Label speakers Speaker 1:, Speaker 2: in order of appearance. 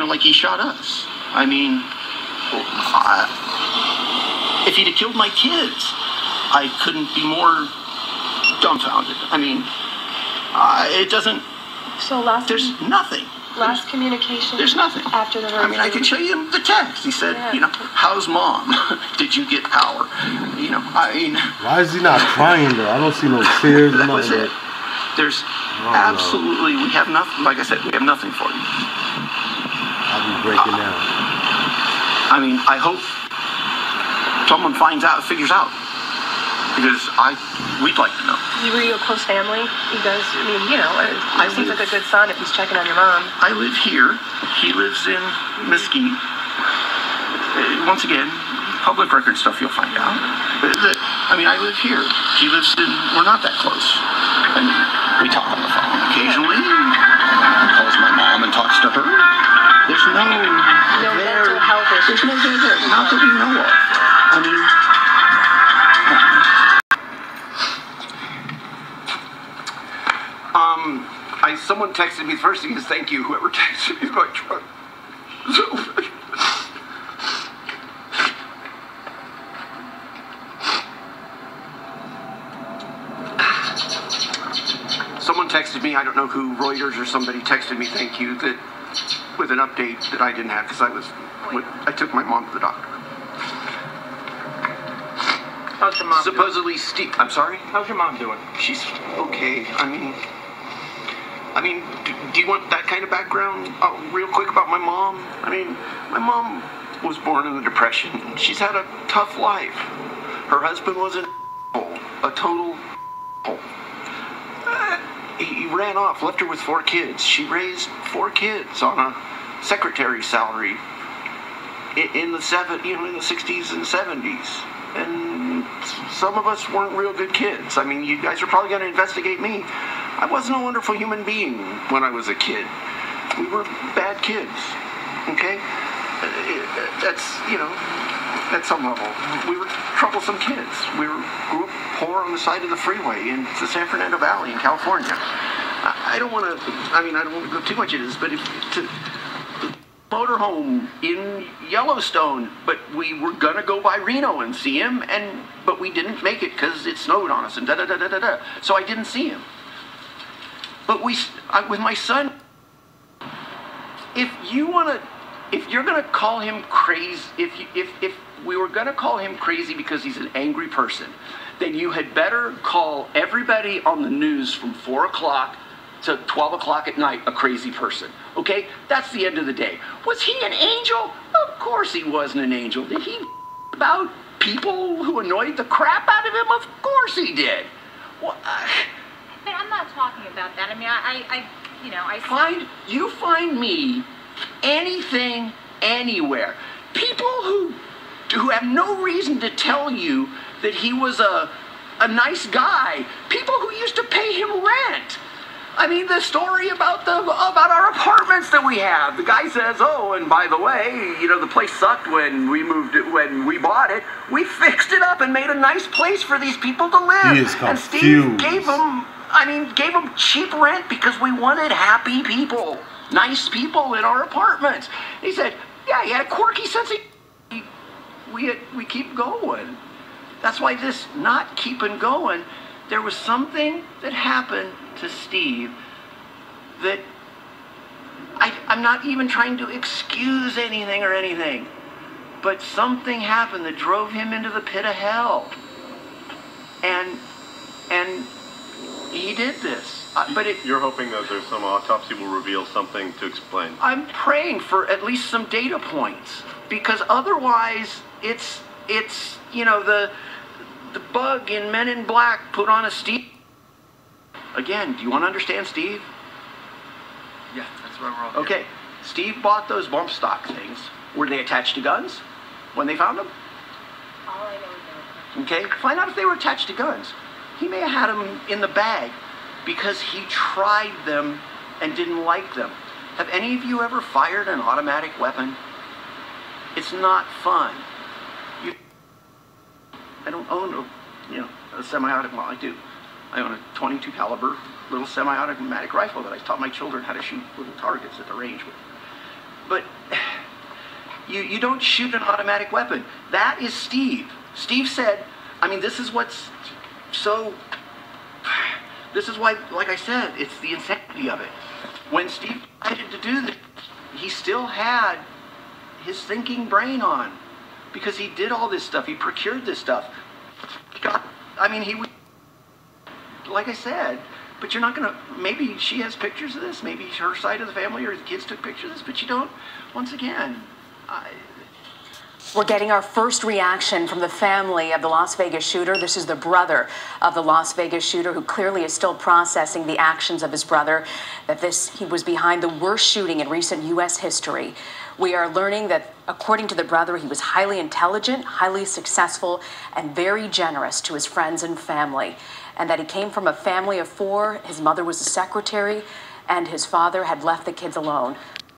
Speaker 1: like he shot us. I mean, if he'd have killed my kids, I couldn't be more dumbfounded. I mean, it doesn't.
Speaker 2: So
Speaker 1: there's nothing.
Speaker 2: Last communication.
Speaker 1: There's nothing.
Speaker 2: After the.
Speaker 1: I mean, I can show you the text. He said, how's mom? Did you get power? I mean.
Speaker 3: Why is he not crying though? I don't see no tears or
Speaker 1: That was
Speaker 3: nothing.
Speaker 1: it. There's absolutely, we have nothing. Like I said, we have nothing for you.
Speaker 3: I'll be breaking down.
Speaker 1: I mean, I hope someone figures out. Because we'd like to know.
Speaker 2: Were you a close family? You guys, I mean, it seems like a good son if he's checking on your mom.
Speaker 1: I live here. He lives in Mesquite. Once again, public record stuff you'll find out. I mean, I live here. He lives in, we're not that close. I mean, we talk on the phone occasionally. He calls my mom and talks to her. There's no
Speaker 2: mental health issues.
Speaker 1: There's no there. Not that we know of. I mean, someone texted me, the first thing is thank you, whoever texted me my truck. Someone texted me, I don't know who, Reuters or somebody texted me thank you, that with an update that I didn't have because I took my mom to the doctor.
Speaker 4: How's your mom
Speaker 1: Supposedly Steve, I'm sorry?
Speaker 4: How's your mom doing?
Speaker 1: She's okay. I mean, do you want that kind of background real quick about my mom? I mean, my mom was born in the Depression. She's had a tough life. Her husband was a total he ran off, left her with 4 kids. She raised 4 kids on a secretary's salary in the 60s and 70s. And some of us weren't real good kids. I mean, you guys are probably going to investigate me. I wasn't a wonderful human being when I was a kid. We were bad kids, okay? That's, at some level. We were troublesome kids. We grew up poor on the side of the freeway in the San Fernando Valley in California. I don't want to go too much into this, but to motorhome in Yellowstone, but we were going to go by Reno and see him, but we didn't make it because it snowed on us and da-da-da-da-da-da. So I didn't see him. But with my son, if you're gonna call him crazy, if we were gonna call him crazy because he's an angry person, then you had better call everybody on the news from 4 o'clock to 12 o'clock at night a crazy person. Okay, that's the end of the day. Was he an angel? Of course he wasn't an angel. Did he about people who annoyed the crap out of him? Of course he did. Well,
Speaker 5: But I'm not talking about that. I mean,
Speaker 1: you find me anything, anywhere. People who have no reason to tell you that he was a nice guy. People who used to pay him rent. I mean, the story about our apartments that we have. The guy says, "Oh, and by the way, the place sucked when we bought it. We fixed it up and made a nice place for these people to live."
Speaker 3: He is confused.
Speaker 1: And Steve gave them cheap rent because we wanted happy people, nice people in our apartments. He said, yeah, he had a quirky sense of we keep going. That's why this not keeping going, there was something that happened to Steve that I'm not even trying to excuse anything, but something happened that drove him into the pit of hell. And he did this.
Speaker 6: You're hoping that there's some autopsy will reveal something to explain.
Speaker 1: I'm praying for at least some data points, because otherwise it's the bug in Men in Black put on a Steve. Again, do you want to understand Steve?
Speaker 4: Yeah, that's where we're all.
Speaker 1: Okay, Steve bought those bump stock things. Were they attached to guns when they found them?
Speaker 5: all I know is they were.
Speaker 1: Okay, find out if they were attached to guns. He may have had them in the bag because he tried them and didn't like them. Have any of you ever fired an automatic weapon? It's not fun. I don't own a semi-automatic, well, I do. I own a .22 caliber little semi-automatic rifle that I taught my children how to shoot little targets at the range with. But you don't shoot an automatic weapon. That is Steve. Steve said, I mean, this is what's so, this is why, like I said, it's the insanity of it. When Steve decided to do this, he still had his thinking brain on, because he did all this stuff. He procured this stuff. He was, like I said, but you're not going to, maybe she has pictures of this, maybe her side of the family or the kids took pictures of this, but you don't, once again,
Speaker 7: We're getting our first reaction from the family of the Las Vegas shooter. This is the brother of the Las Vegas shooter, who clearly is still processing the actions of his brother, that he was behind the worst shooting in recent U.S. history. We are learning that, according to the brother, he was highly intelligent, highly successful, and very generous to his friends and family, and that he came from a family of 4. His mother was a secretary, and his father had left the kids alone.